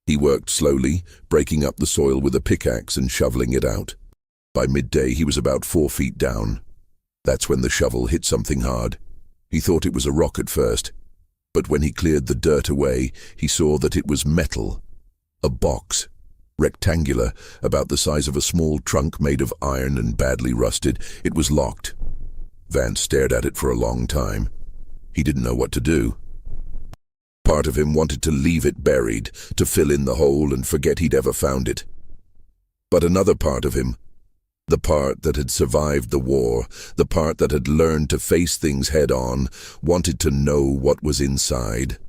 He worked slowly, breaking up the soil with a pickaxe and shoveling it out. By midday, he was about 4 feet down. That's when the shovel hit something hard. He thought it was a rock at first, but when he cleared the dirt away, he saw that it was metal. A box. Rectangular, about the size of a small trunk made of iron and badly rusted. It was locked. Vance stared at it for a long time. He didn't know what to do. Part of him wanted to leave it buried, to fill in the hole and forget he'd ever found it. But another part of him The part that had survived the war, the part that had learned to face things head-on, wanted to know what was inside.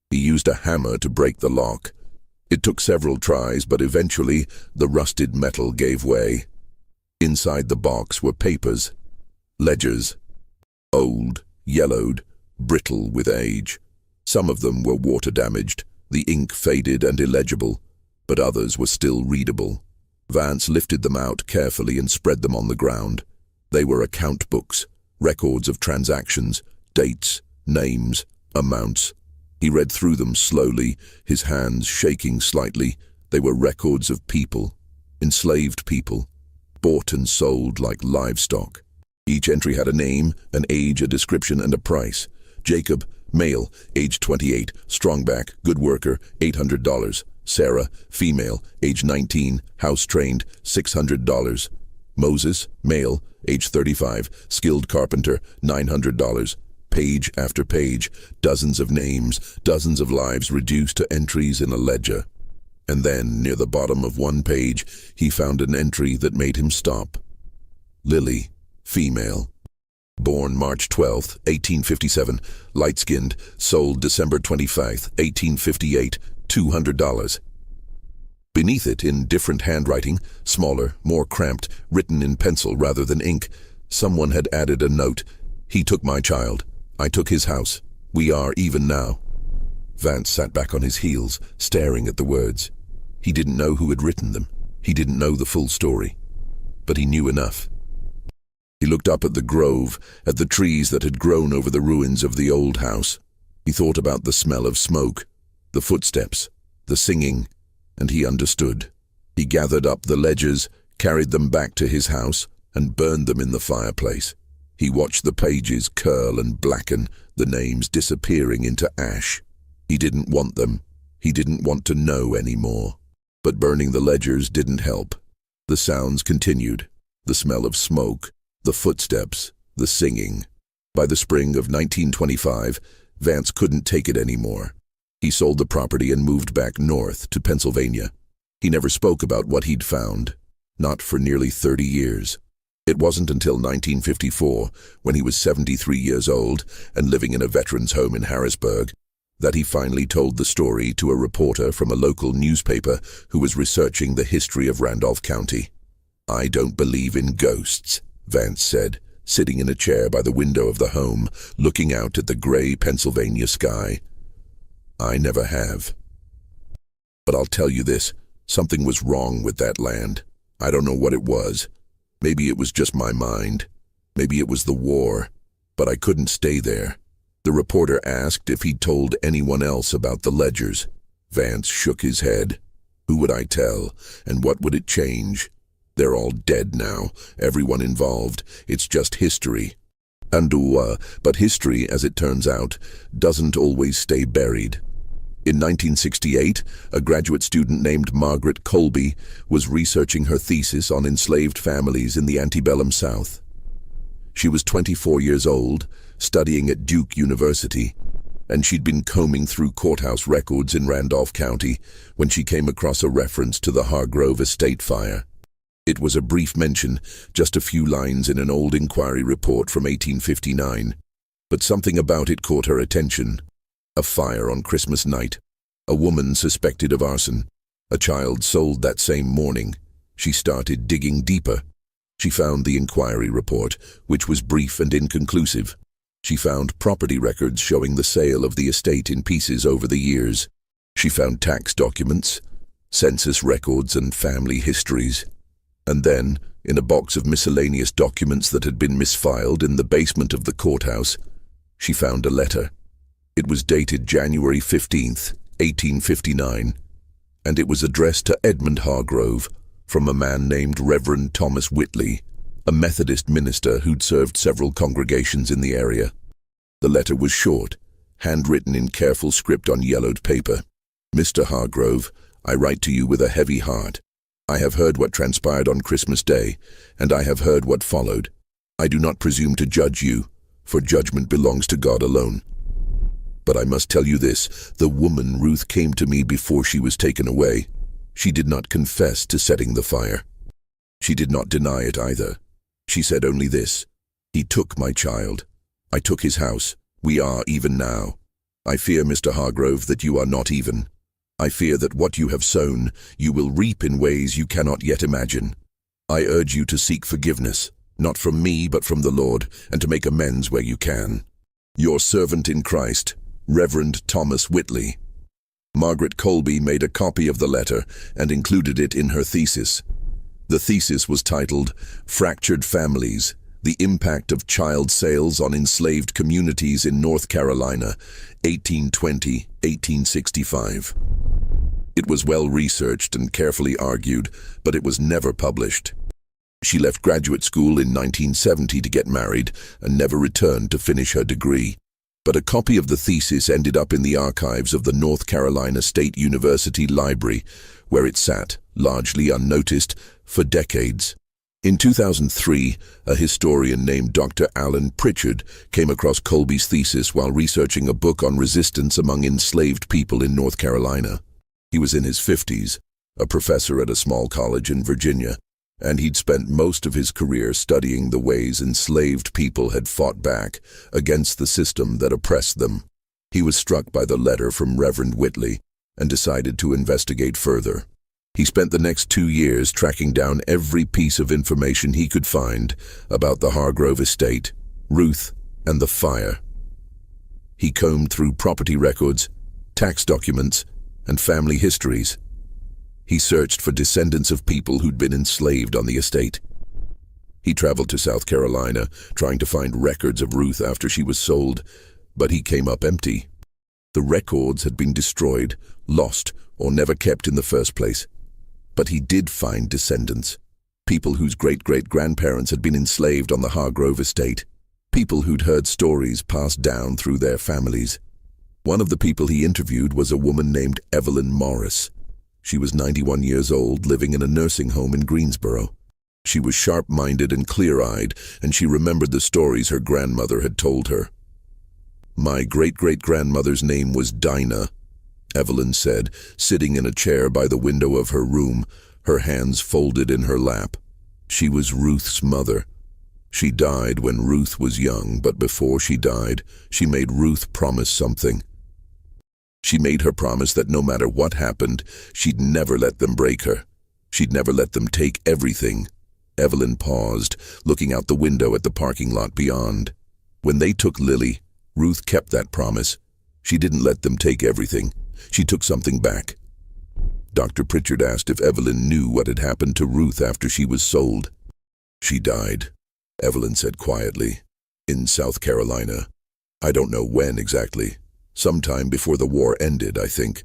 He used a hammer to break the lock. It took several tries, but eventually the rusted metal gave way. Inside the box were papers, ledgers, old, yellowed, brittle with age. Some of them were water-damaged, the ink faded and illegible, but others were still readable. Vance lifted them out carefully and spread them on the ground. They were account books, records of transactions, dates, names, amounts. He read through them slowly, his hands shaking slightly. They were records of people, enslaved people, bought and sold like livestock. Each entry had a name, an age, a description, and a price. Jacob, male, age 28, strong back, good worker, $800. Sarah, female, age 19, house-trained, $600. Moses, male, age 35, skilled carpenter, $900. Page after page, dozens of names, dozens of lives reduced to entries in a ledger. And then, near the bottom of one page, he found an entry that made him stop. Lily, female. Born March 12, 1857, light-skinned, sold December 25, 1858, $200. Beneath it, in different handwriting, smaller, more cramped, written in pencil rather than ink, someone had added a note. He took my child. I took his house. We are even now. Vance sat back on his heels, staring at the words. He didn't know who had written them. He didn't know the full story. But he knew enough. He looked up at the grove, at the trees that had grown over the ruins of the old house. He thought about the smell of smoke, the footsteps, the singing, and he understood. He gathered up the ledgers, carried them back to his house, and burned them in the fireplace. He watched the pages curl and blacken, the names disappearing into ash. He didn't want them. He didn't want to know anymore. But burning the ledgers didn't help. The sounds continued. The smell of smoke, the footsteps, the singing. By the spring of 1925, Vance couldn't take it anymore. He sold the property and moved back north to Pennsylvania. He never spoke about what he'd found. Not for nearly 30 years. It wasn't until 1954, when he was 73 years old and living in a veterans' home in Harrisburg, that he finally told the story to a reporter from a local newspaper who was researching the history of Randolph County. "I don't believe in ghosts," Vance said, sitting in a chair by the window of the home, looking out at the gray Pennsylvania sky. "I never have. But I'll tell you this, something was wrong with that land. I don't know what it was. Maybe it was just my mind. Maybe it was the war. But I couldn't stay there." The reporter asked if he'd told anyone else about the ledgers. Vance shook his head. Who would I tell, and what would it change? They're all dead now, everyone involved. It's just history. But history, as it turns out, doesn't always stay buried. In 1968, a graduate student named Margaret Colby was researching her thesis on enslaved families in the antebellum South. She was 24 years old, studying at Duke University, and she'd been combing through courthouse records in Randolph County when she came across a reference to the Hargrove estate fire. It was a brief mention, just a few lines in an old inquiry report from 1859, but something about it caught her attention. A fire on Christmas night. A woman suspected of arson. A child sold that same morning. She started digging deeper. She found the inquiry report, which was brief and inconclusive. She found property records showing the sale of the estate in pieces over the years. She found tax documents, census records, and family histories. And then, in a box of miscellaneous documents that had been misfiled in the basement of the courthouse, she found a letter. It was dated January 15th, 1859, and it was addressed to Edmund Hargrove from a man named Reverend Thomas Whitley, a Methodist minister who'd served several congregations in the area. The letter was short, handwritten in careful script on yellowed paper. "Mr. Hargrove, I write to you with a heavy heart. I have heard what transpired on Christmas Day, and I have heard what followed. I do not presume to judge you, for judgment belongs to God alone. But I must tell you this, the woman Ruth came to me before she was taken away. She did not confess to setting the fire. She did not deny it either. She said only this: "He took my child. I took his house. We are even now. I fear, Mr. Hargrove, that you are not even. I fear that what you have sown, you will reap in ways you cannot yet imagine. I urge you to seek forgiveness, not from me but from the Lord, and to make amends where you can. Your servant in Christ, Reverend Thomas Whitley." Margaret Colby made a copy of the letter and included it in her thesis. The thesis was titled, "Fractured Families: The Impact of Child Sales on Enslaved Communities in North Carolina, 1820–1865. It was well researched and carefully argued, but it was never published. She left graduate school in 1970 to get married and never returned to finish her degree. But a copy of the thesis ended up in the archives of the North Carolina State University Library, where it sat, largely unnoticed, for decades. In 2003, a historian named Dr. Alan Pritchard came across Colby's thesis while researching a book on resistance among enslaved people in North Carolina. He was in his 50s, a professor at a small college in Virginia, and he'd spent most of his career studying the ways enslaved people had fought back against the system that oppressed them. He was struck by the letter from Reverend Whitley and decided to investigate further. He spent the next 2 years tracking down every piece of information he could find about the Hargrove estate, Ruth, and the fire. He combed through property records, tax documents, and family histories. He searched for descendants of people who'd been enslaved on the estate. He traveled to South Carolina, trying to find records of Ruth after she was sold, but he came up empty. The records had been destroyed, lost, or never kept in the first place. But he did find descendants, people whose great-great-grandparents had been enslaved on the Hargrove estate, people who'd heard stories passed down through their families. One of the people he interviewed was a woman named Evelyn Morris. She was 91 years old, living in a nursing home in Greensboro. She was sharp-minded and clear-eyed, and she remembered the stories her grandmother had told her. "My great-great-grandmother's name was Dinah," Evelyn said, sitting in a chair by the window of her room, her hands folded in her lap. She was Ruth's mother. She died when Ruth was young, but before she died, she made Ruth promise something. She made her promise that no matter what happened, she'd never let them break her. She'd never let them take everything. Evelyn paused, looking out the window at the parking lot beyond. When they took Lily, Ruth kept that promise. She didn't let them take everything. She took something back. Dr. Pritchard asked if Evelyn knew what had happened to Ruth after she was sold. "She died," Evelyn said quietly, "in South Carolina. I don't know when exactly. Sometime before the war ended, I think.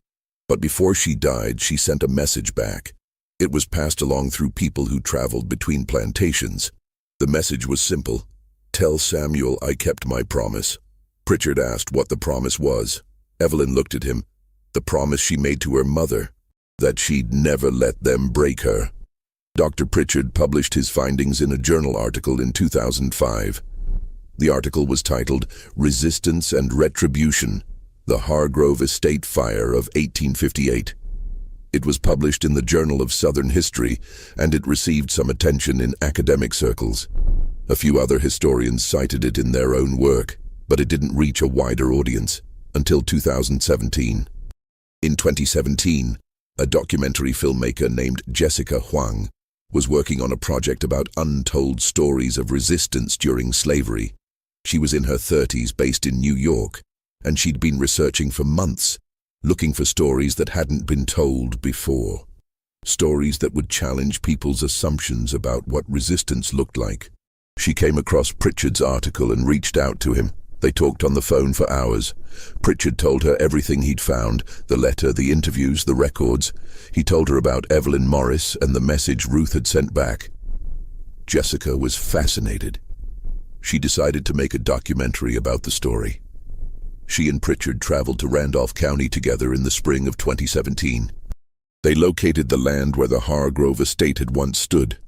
But before she died, she sent a message back. It was passed along through people who traveled between plantations. The message was simple: 'Tell Samuel I kept my promise.'" Pritchard asked what the promise was. Evelyn looked at him. The promise she made to her mother, that she'd never let them break her. Dr. Pritchard published his findings in a journal article in 2005. The article was titled "Resistance and Retribution: The Hargrove Estate Fire of 1858. It was published in the Journal of Southern History, and it received some attention in academic circles. A few other historians cited it in their own work, but it didn't reach a wider audience until 2017. In 2017, a documentary filmmaker named Jessica Huang was working on a project about untold stories of resistance during slavery. She was in her 30s, based in New York, and she'd been researching for months, looking for stories that hadn't been told before. Stories that would challenge people's assumptions about what resistance looked like. She came across Pritchard's article and reached out to him. They talked on the phone for hours. Pritchard told her everything he'd found: the letter, the interviews, the records. He told her about Evelyn Morris and the message Ruth had sent back. Jessica was fascinated. She decided to make a documentary about the story. She and Pritchard traveled to Randolph County together in the spring of 2017. They located the land where the Hargrove estate had once stood.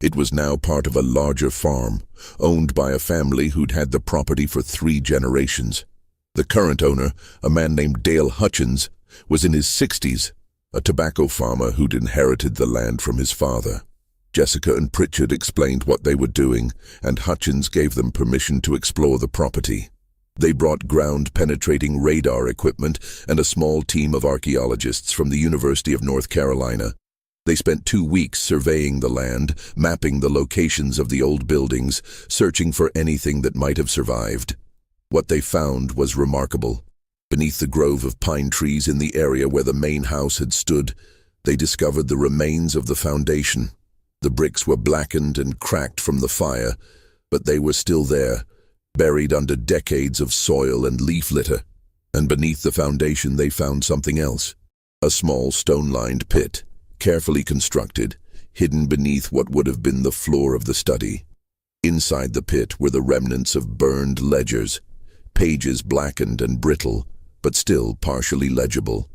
It was now part of a larger farm, owned by a family who'd had the property for 3 generations. The current owner, a man named Dale Hutchins, was in his 60s, a tobacco farmer who'd inherited the land from his father. Jessica and Pritchard explained what they were doing, and Hutchins gave them permission to explore the property. They brought ground-penetrating radar equipment and a small team of archaeologists from the University of North Carolina. They spent 2 weeks surveying the land, mapping the locations of the old buildings, searching for anything that might have survived. What they found was remarkable. Beneath the grove of pine trees in the area where the main house had stood, they discovered the remains of the foundation. The bricks were blackened and cracked from the fire, but they were still there, buried under decades of soil and leaf litter. And beneath the foundation they found something else. A small stone-lined pit, carefully constructed, hidden beneath what would have been the floor of the study. Inside the pit were the remnants of burned ledgers, pages blackened and brittle, but still partially legible.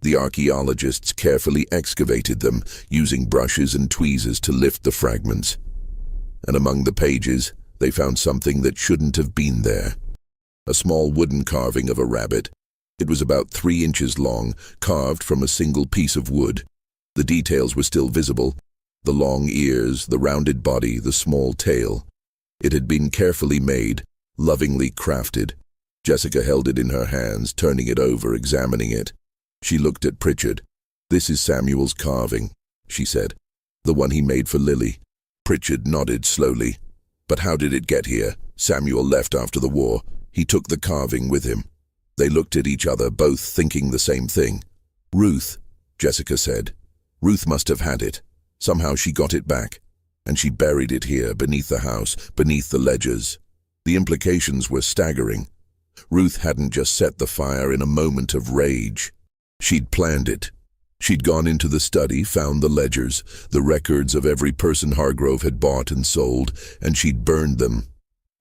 The archaeologists carefully excavated them, using brushes and tweezers to lift the fragments. And among the pages, they found something that shouldn't have been there. A small wooden carving of a rabbit. It was about 3 inches long, carved from a single piece of wood. The details were still visible: the long ears, the rounded body, the small tail. It had been carefully made, lovingly crafted. Jessica held it in her hands, turning it over, examining it. She looked at Pritchard. "This is Samuel's carving," she said. "The one he made for Lily." Pritchard nodded slowly. "But how did it get here? Samuel left after the war. He took the carving with him." They looked at each other, both thinking the same thing. "Ruth," Jessica said. "Ruth must have had it. Somehow she got it back. And she buried it here, beneath the house, beneath the ledgers." The implications were staggering. Ruth hadn't just set the fire in a moment of rage. She'd planned it. She'd gone into the study, found the ledgers, the records of every person Hargrove had bought and sold, and she'd burned them.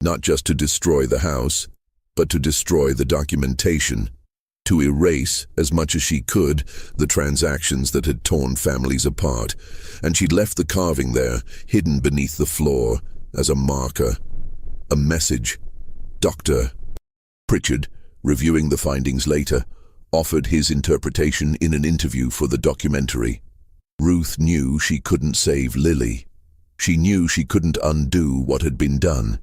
Not just to destroy the house, but to destroy the documentation, to erase, as much as she could, the transactions that had torn families apart. And she'd left the carving there, hidden beneath the floor, as a marker. A message. Dr. Pritchard, reviewing the findings later, offered his interpretation in an interview for the documentary. Ruth knew she couldn't save Lily. She knew she couldn't undo what had been done.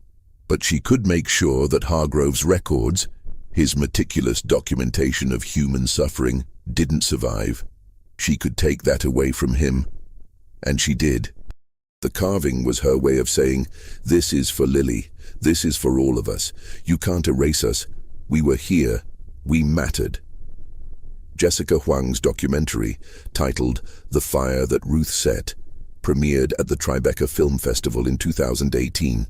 But she could make sure that Hargrove's records, his meticulous documentation of human suffering, didn't survive. She could take that away from him. And she did. The carving was her way of saying, "This is for Lily. This is for all of us. You can't erase us. We were here. We mattered." Jessica Huang's documentary, titled The Fire That Ruth Set, premiered at the Tribeca Film Festival in 2018.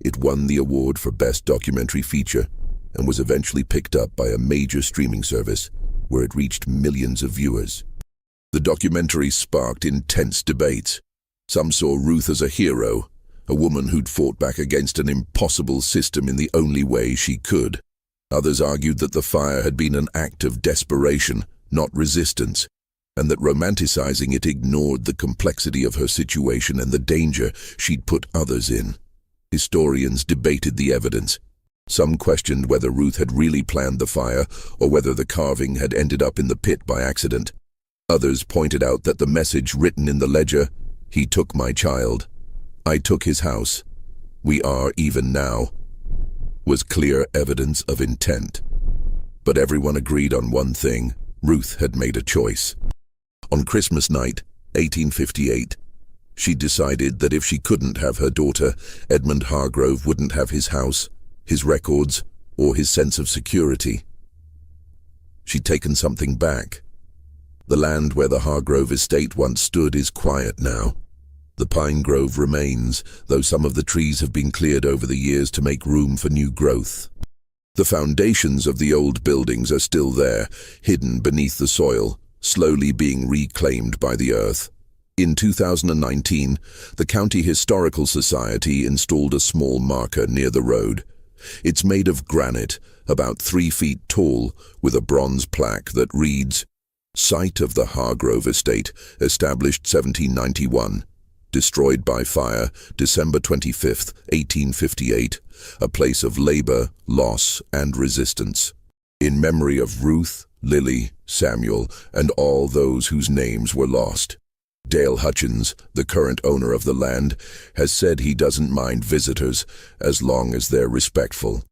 It won the award for Best Documentary Feature and was eventually picked up by a major streaming service, where it reached millions of viewers. The documentary sparked intense debates. Some saw Ruth as a hero, a woman who'd fought back against an impossible system in the only way she could. Others argued that the fire had been an act of desperation, not resistance, and that romanticizing it ignored the complexity of her situation and the danger she'd put others in. Historians debated the evidence. Some questioned whether Ruth had really planned the fire or whether the carving had ended up in the pit by accident. Others pointed out that the message written in the ledger, "He took my child. I took his house. We are even now," was clear evidence of intent. But everyone agreed on one thing: Ruth had made a choice. On Christmas night, 1858, she decided that if she couldn't have her daughter, Edmund Hargrove wouldn't have his house, his records, or his sense of security. She'd taken something back. The land where the Hargrove estate once stood is quiet now. The pine grove remains, though some of the trees have been cleared over the years to make room for new growth. The foundations of the old buildings are still there, hidden beneath the soil, slowly being reclaimed by the earth. In 2019, the County Historical Society installed a small marker near the road. It's made of granite, about 3 feet tall, with a bronze plaque that reads, "Site of the Hargrove Estate, established 1791. Destroyed by fire, December 25, 1858, a place of labor, loss, and resistance. In memory of Ruth, Lily, Samuel, and all those whose names were lost." Dale Hutchins, the current owner of the land, has said he doesn't mind visitors as long as they're respectful.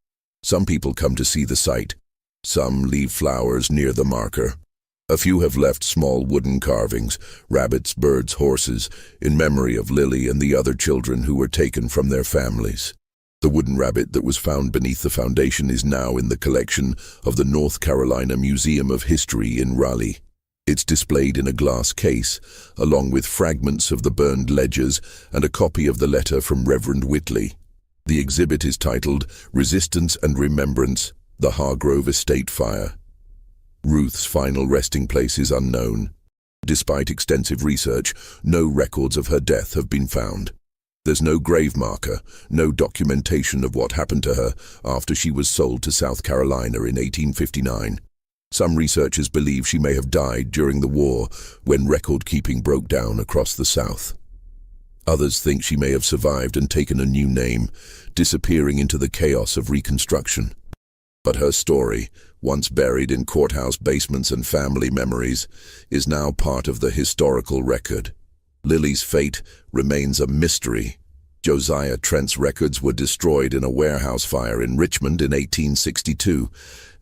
Some people come to see the site. Some leave flowers near the marker. A few have left small wooden carvings, rabbits, birds, horses, in memory of Lily and the other children who were taken from their families. The wooden rabbit that was found beneath the foundation is now in the collection of the North Carolina Museum of History in Raleigh. It's displayed in a glass case, along with fragments of the burned ledgers and a copy of the letter from Reverend Whitley. The exhibit is titled Resistance and Remembrance, the Hargrove Estate Fire. Ruth's final resting place is unknown. Despite extensive research, no records of her death have been found. There's no grave marker, no documentation of what happened to her after she was sold to South Carolina in 1859. Some researchers believe she may have died during the war when record-keeping broke down across the South. Others think she may have survived and taken a new name, disappearing into the chaos of Reconstruction. But her story, once buried in courthouse basements and family memories, is now part of the historical record. Lily's fate remains a mystery. Josiah Trent's records were destroyed in a warehouse fire in Richmond in 1862,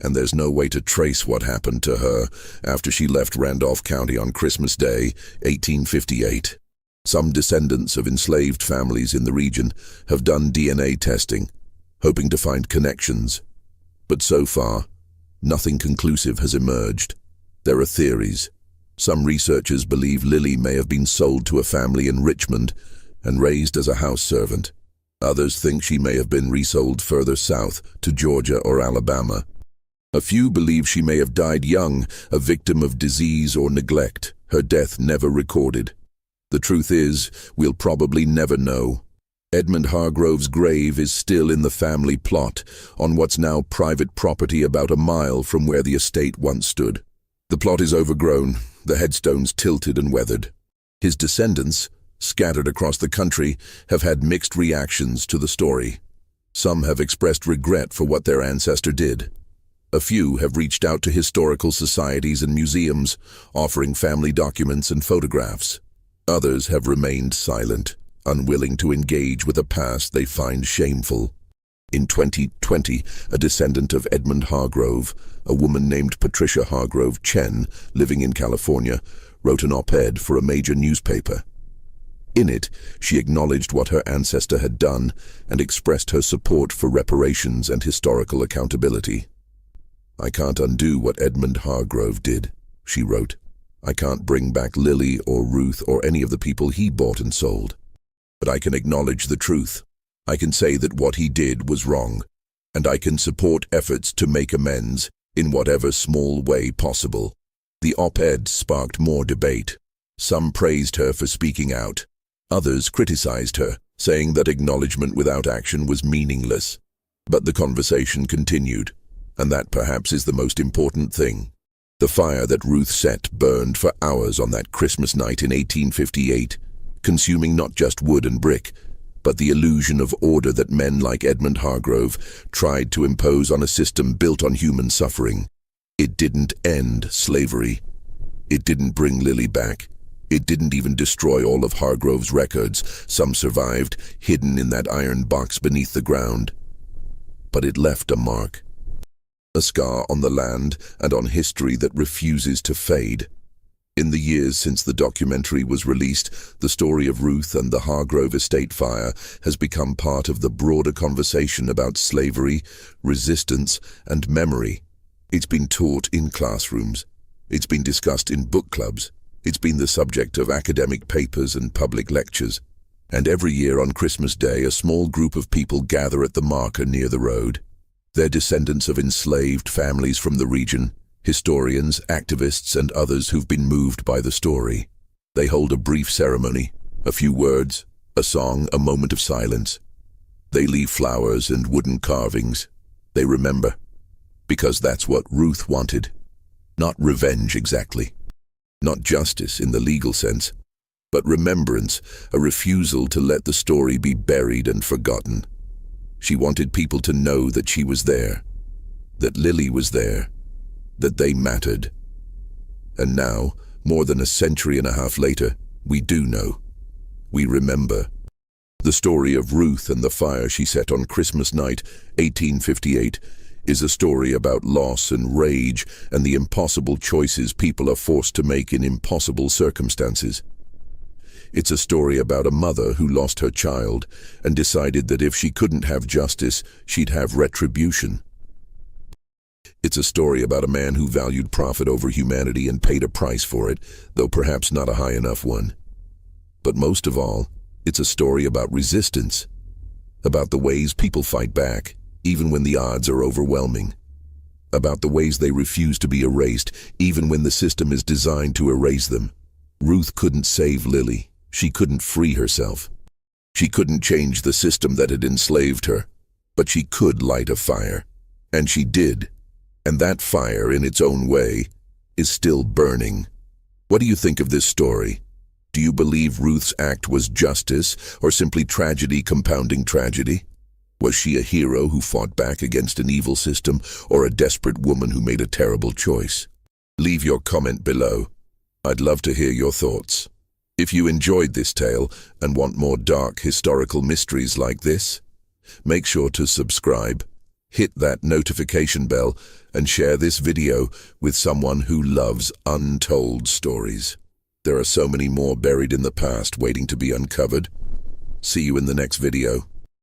and there's no way to trace what happened to her after she left Randolph County on Christmas Day, 1858. Some descendants of enslaved families in the region have done DNA testing, hoping to find connections. But so far, nothing conclusive has emerged. There are theories. Some researchers believe Lily may have been sold to a family in Richmond and raised as a house servant. Others think she may have been resold further south to Georgia or Alabama. A few believe she may have died young, a victim of disease or neglect, her death never recorded. The truth is, we'll probably never know. Edmund Hargrove's grave is still in the family plot, on what's now private property about a mile from where the estate once stood. The plot is overgrown, the headstones tilted and weathered. His descendants, scattered across the country, have had mixed reactions to the story. Some have expressed regret for what their ancestor did. A few have reached out to historical societies and museums, offering family documents and photographs. Others have remained silent, unwilling to engage with a past they find shameful. In 2020, a descendant of Edmund Hargrove, a woman named Patricia Hargrove Chen, living in California, wrote an op-ed for a major newspaper. In it, she acknowledged what her ancestor had done and expressed her support for reparations and historical accountability. "I can't undo what Edmund Hargrove did," she wrote. "I can't bring back Lily or Ruth or any of the people he bought and sold. But I can acknowledge the truth. I can say that what he did was wrong, and I can support efforts to make amends in whatever small way possible." The op-ed sparked more debate. Some praised her for speaking out. Others criticized her, saying that acknowledgement without action was meaningless. But the conversation continued, and that perhaps is the most important thing. The fire that Ruth set burned for hours on that Christmas night in 1858, consuming not just wood and brick, but the illusion of order that men like Edmund Hargrove tried to impose on a system built on human suffering. It didn't end slavery. It didn't bring Lily back. It didn't even destroy all of Hargrove's records. Some survived, hidden in that iron box beneath the ground. But it left a mark. A scar on the land and on history that refuses to fade. In the years since the documentary was released, the story of Ruth and the Hargrove estate fire has become part of the broader conversation about slavery, resistance, and memory. It's been taught in classrooms. It's been discussed in book clubs. It's been the subject of academic papers and public lectures. And every year on Christmas Day, a small group of people gather at the marker near the road. They're descendants of enslaved families from the region, historians, activists, and others who've been moved by the story. They hold a brief ceremony, a few words, a song, a moment of silence. They leave flowers and wooden carvings. They remember. Because that's what Ruth wanted. Not revenge exactly. Not justice in the legal sense, but remembrance, a refusal to let the story be buried and forgotten. She wanted people to know that she was there, that Lily was there, that they mattered. And now, more than a century and a half later, We do know. We remember. The story of Ruth and the fire she set on Christmas night, 1858, is a story about loss and rage and the impossible choices people are forced to make in impossible circumstances. It's a story about a mother who lost her child and decided that if she couldn't have justice, she'd have retribution. It's a story about a man who valued profit over humanity and paid a price for it, though perhaps not a high enough one. But most of all, it's a story about resistance, about the ways people fight back, even when the odds are overwhelming, about the ways they refuse to be erased, even when the system is designed to erase them. Ruth couldn't save Lily. She couldn't free herself. She couldn't change the system that had enslaved her, but she could light a fire. And she did. And that fire, in its own way, is still burning. What do you think of this story? Do you believe Ruth's act was justice, or simply tragedy compounding tragedy? Was she a hero who fought back against an evil system, or a desperate woman who made a terrible choice? Leave your comment below. I'd love to hear your thoughts. If you enjoyed this tale and want more dark historical mysteries like this, make sure to subscribe, hit that notification bell, and share this video with someone who loves untold stories. There are so many more buried in the past waiting to be uncovered. See you in the next video.